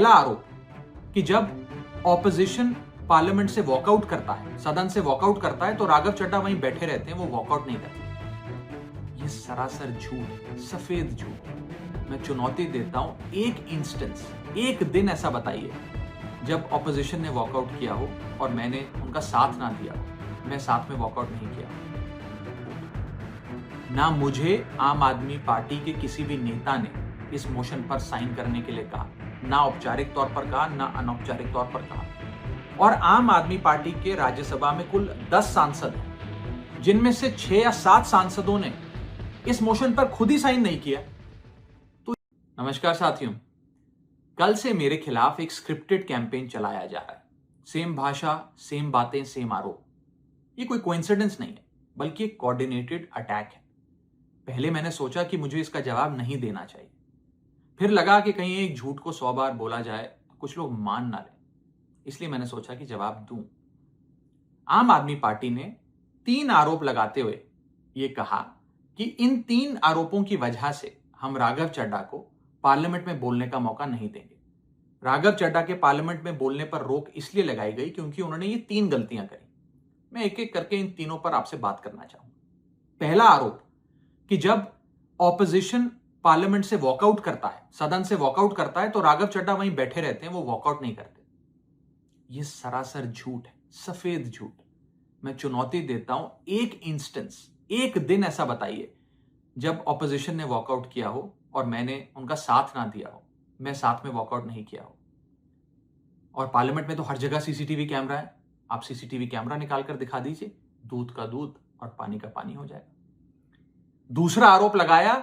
पहला आरोप कि जब ऑपोजिशन पार्लियामेंट से वॉकआउट करता है, सदन से वॉकआउट करता है, तो राघव चड्ढा वहीं बैठे रहते हैं, वो वॉकआउट नहीं करते। ये सरासर झूठ है, सफेद झूठ। मैं चुनौती देता हूं, एक इंस्टेंस, एक दिन ऐसा बताइए जब ऑपोजिशन ने वॉकआउट किया हो और मैंने उनका साथ ना दिया हो, मैं साथ में वॉकआउट नहीं किया। ना मुझे आम आदमी पार्टी के किसी भी नेता ने इस मोशन पर साइन करने के लिए कहा, ना औपचारिक तौर पर कहा, ना अनौपचारिक तौर पर कहा। और आम आदमी पार्टी के राज्यसभा में कुल 10 सांसद हैं, जिनमें से 6 या 7 सांसदों ने इस मोशन पर खुद ही साइन नहीं किया। तो नमस्कार साथियों, कल से मेरे खिलाफ एक स्क्रिप्टेड कैंपेन चलाया जा रहा है। सेम भाषा, सेम बातें, सेम आरोप। ये कोई कोइंसिडेंस नहीं है, बल्कि एक कोऑर्डिनेटेड अटैक है। पहले मैंने सोचा कि मुझे इसका जवाब नहीं देना चाहिए, फिर लगा कि कहीं एक झूठ को 100 बार बोला जाए तो कुछ लोग मान ना लें, इसलिए मैंने सोचा कि जवाब दूं। आम आदमी पार्टी ने 3 आरोप लगाते हुए यह कहा कि इन 3 आरोपों की वजह से हम राघव चड्ढा को पार्लियामेंट में बोलने का मौका नहीं देंगे। राघव चड्ढा के पार्लियामेंट में बोलने पर रोक इसलिए लगाई गई क्योंकि उन्होंने ये 3 गलतियां करी। मैं एक एक करके इन तीनों पर आपसे बात करना चाहूंगा। पहला आरोप कि जब ऑपोजिशन पार्लियामेंट से वॉकआउट करता है, सदन से वॉकआउट करता है, तो राघव चड्ढा वहीं बैठे रहते हैं, वो वॉकआउट नहीं करते। यह सरासर झूठ है, सफेद झूठ। मैं चुनौती देता हूं, एक इंस्टेंस, एक दिन ऐसा बताइए जब ऑपोजिशन ने वॉकआउट किया हो और मैंने उनका साथ ना दिया हो, मैं साथ में वॉकआउट नहीं किया हो। और पार्लियामेंट में तो हर जगह सीसीटीवी कैमरा है, आप सीसीटीवी कैमरा निकाल कर दिखा दीजिए, दूध का दूध और पानी का पानी हो जाएगा। दूसरा आरोप लगाया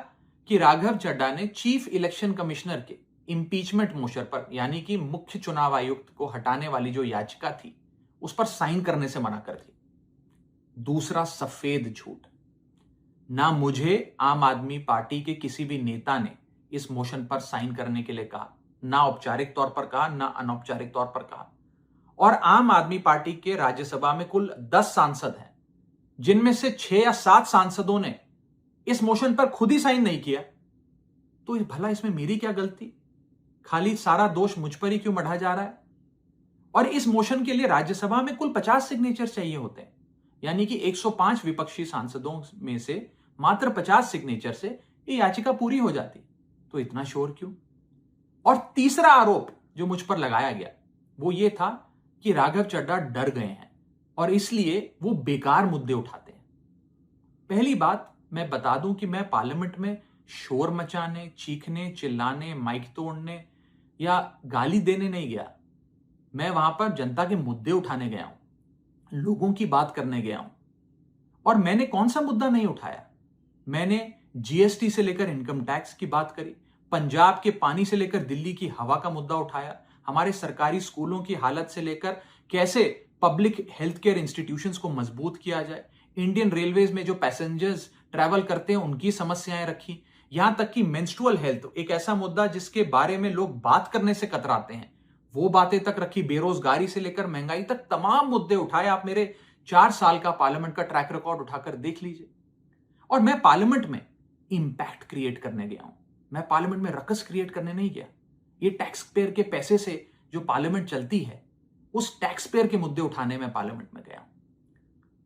कि राघव चड्ढा ने चीफ इलेक्शन कमिश्नर के इंपीचमेंट मोशन पर, यानी कि मुख्य चुनाव आयुक्त को हटाने वाली जो याचिका थी, उस पर साइन करने से मना कर दी। दूसरा सफेद झूठ। ना मुझे आम आदमी पार्टी के किसी भी नेता ने इस मोशन पर साइन करने के लिए कहा, ना औपचारिक तौर पर कहा, ना अनौपचारिक तौर पर कहा। और आम आदमी पार्टी के राज्यसभा में कुल 10 सांसद हैं, जिनमें से 6 या 7 सांसदों ने इस मोशन पर खुद ही साइन नहीं किया। तो भला इसमें मेरी क्या गलती? खाली सारा दोष मुझ पर ही क्यों मढ़ा जा रहा है? और इस मोशन के लिए राज्यसभा में कुल 50 सिग्नेचर चाहिए होते हैं, यानी कि 105 विपक्षी सांसदों में से मात्र 50 सिग्नेचर से ये याचिका पूरी हो जाती। तो इतना शोर क्यों? और तीसरा आरोप जो मुझ पर लगाया गया वो ये था कि राघव चड्ढा डर गए हैं और इसलिए वो बेकार मुद्दे उठाते हैं। पहली बात मैं बता दूं कि मैं पार्लियामेंट में शोर मचाने, चीखने, चिल्लाने, माइक तोड़ने या गाली देने नहीं गया। मैं वहां पर जनता के मुद्दे उठाने गया हूं, लोगों की बात करने गया हूं। और मैंने कौन सा मुद्दा नहीं उठाया? मैंने जीएसटी से लेकर इनकम टैक्स की बात करी, पंजाब के पानी से लेकर दिल्ली की हवा का मुद्दा उठाया, हमारे सरकारी स्कूलों की हालत से लेकर कैसे पब्लिक हेल्थ केयर इंस्टीट्यूशंस को मजबूत किया जाए, इंडियन रेलवेज में जो पैसेंजर्स ट्रैवल करते हैं उनकी समस्याएं रखी, यहां तक कि मेंस्ट्रुअल हेल्थ, एक ऐसा मुद्दा जिसके बारे में लोग बात करने से कतराते हैं, वो बातें तक रखी। बेरोजगारी से लेकर महंगाई तक तमाम मुद्दे उठाए। आप मेरे 4 साल का पार्लियामेंट का ट्रैक रिकॉर्ड उठाकर देख लीजिए। और मैं पार्लियामेंट में इंपैक्ट क्रिएट करने गया हूं, मैं पार्लियामेंट में रकस क्रिएट करने नहीं गया। ये टैक्स पेयर के पैसे से जो पार्लियामेंट चलती है, उस टैक्स पेयर के मुद्दे उठाने में पार्लियामेंट में गया हूं।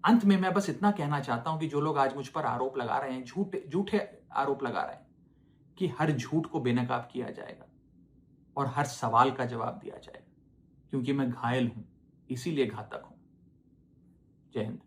अंत में मैं बस इतना कहना चाहता हूं कि जो लोग आज मुझ पर आरोप लगा रहे हैं, झूठे आरोप लगा रहे हैं कि हर झूठ को बेनकाब किया जाएगा और हर सवाल का जवाब दिया जाएगा, क्योंकि मैं घायल हूं, इसीलिए घातक हूं। जय हिंद।